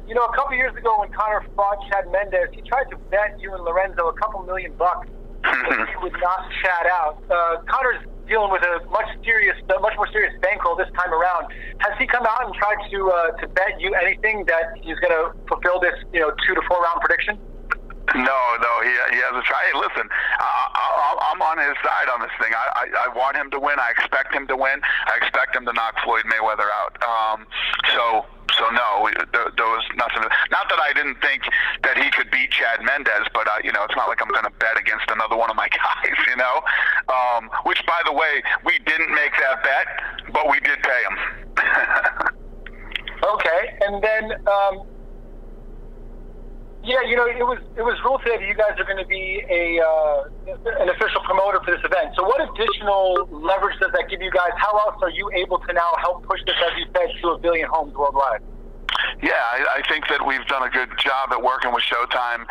You know, a couple years ago when Conor fought Chad Mendes, he tried to bet you and Lorenzo a couple $1 million that he would not chat out. Conor's dealing with a much more serious bankroll this time around. Has he come out and tried to bet you anything that he's going to fulfill this 2 to 4 round prediction? No, he hasn't tried. Hey, listen, I'm on his side on this thing. I want him to win. I expect him to win. I expect him to knock Floyd Mayweather out. So no, there was nothing. Not that I didn't think that he could beat Chad Mendes, but it's not like I'm going to bet against another one of my guys. Which, by the way, we didn't make that bet, but we did pay him. Okay, and then. It was ruled today that you guys are going to be an official promoter for this event. So what additional leverage does that give you guys? How else are you able to now help push this, as you said, to 1 billion homes worldwide? Yeah, I think that we've done a good job at working with Showtime,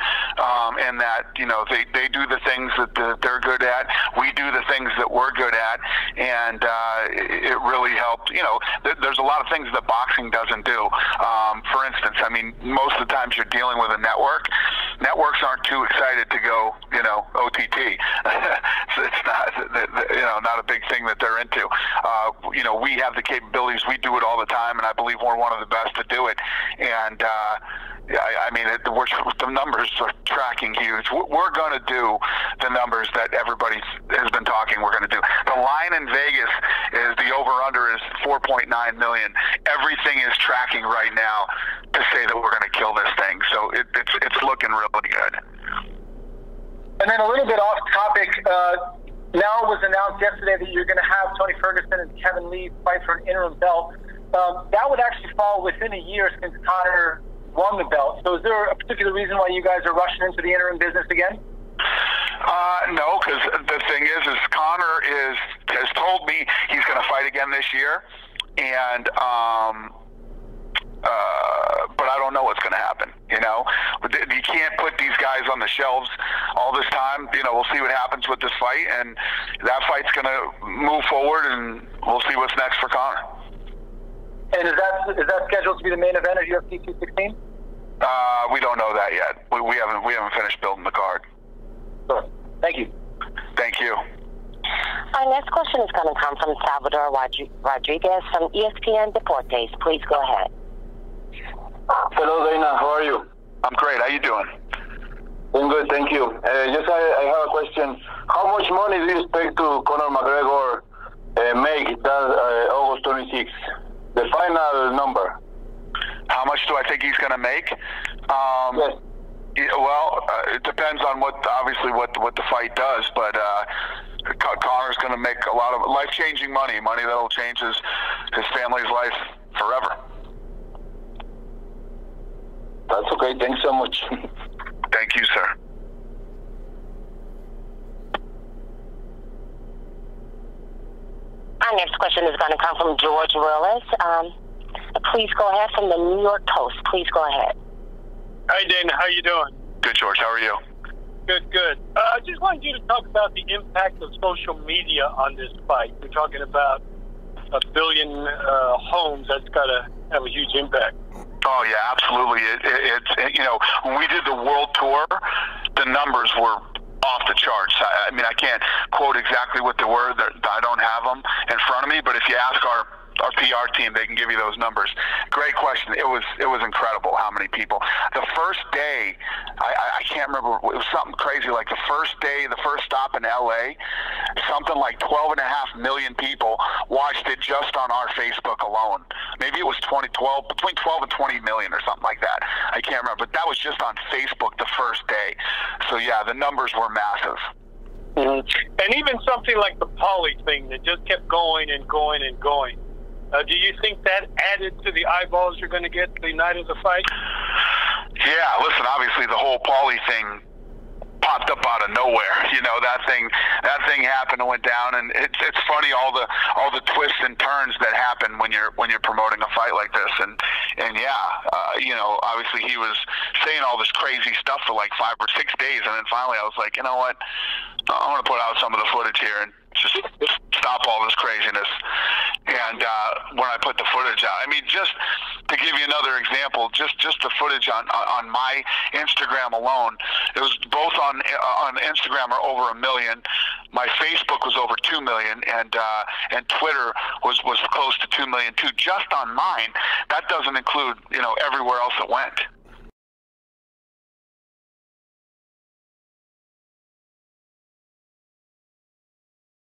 and that they do the things that they're good at. We do the things that we're good at, and it really helped. There's a lot of things that boxing doesn't do. For instance, most of the times you're dealing with a network. Networks aren't too excited to go, OTT. So it's not a big thing that they're into. We have the capabilities. We do it all the time, and I believe we're one of the best to do it. And the numbers are tracking huge. We're going to do the numbers that everybody has been talking we're going to do. The line in Vegas is the over-under is 4.9 million. Everything is tracking right now to say that we're going to kill this thing. So it's looking really good. And then a little bit off topic, now it was announced yesterday that you're going to have Tony Ferguson and Kevin Lee fight for an interim belt. That would actually fall within a year since Conor won the belt. So is there a particular reason why you guys are rushing into the interim business again? No, because the thing is Conor has told me he's going to fight again this year, and but I don't know what's going to happen. You can't put these guys on the shelves all this time. We'll see what happens with this fight, and that fight's going to move forward, and we'll see what's next for Conor. And is that scheduled to be the main event of UFC 216? We don't know that yet. We haven't finished building the card. Sure. Thank you. Thank you. Our next question is going to come from Salvador Rodriguez from ESPN Deportes. Please go ahead. Hello, Dana. How are you? I'm great. How you doing? I'm good, thank you. I have a question. How much money do you expect to Conor McGregor make that August 26th? The final number. How much do I think he's going to make? Yes. Well, it depends on what the fight does, but Conor's going to make a lot of life-changing money that'll change his family's life forever. That's okay. Thanks so much. Thank you, sir. Our next question is going to come from George Willis. Please go ahead, from the New York Post. Please go ahead. Hi, Dana. How you doing? Good, George. How are you? Good. I just wanted you to talk about the impact of social media on this fight. We're talking about 1 billion homes. That's got to have a huge impact. Oh yeah, absolutely. When we did the world tour, the numbers were off the charts. I can't quote exactly what they were. I don't have them in front of me, but if you ask our PR team, they can give you those numbers. Great question. It was incredible how many people. The first day, I can't remember, it was something crazy, like the first day, the first stop in LA, something like 12.5 million people watched it just on our Facebook alone. Maybe it was between 12 and 20 million or something like that. I can't remember, but that was just on Facebook the first day. So yeah, the numbers were massive. Mm-hmm. And even something like the Pauly thing that just kept going and going and going. Do you think that added to the eyeballs you're going to get the night of the fight? Yeah, listen, obviously the whole Pauly thing popped up out of nowhere. That thing happened and went down, and it's funny all the twists and turns that happen when you're promoting a fight like this. And obviously he was saying all this crazy stuff for like 5 or 6 days, and then finally I was like, you know what? I want to put out some of the footage here and just stop all this craziness. And when I put the footage out, I mean, just to give you another example, just the footage on my Instagram alone, it was both on Instagram are over 1 million. My Facebook was over 2 million, and Twitter was close to 2 million too, just on mine. That doesn't include everywhere else it went.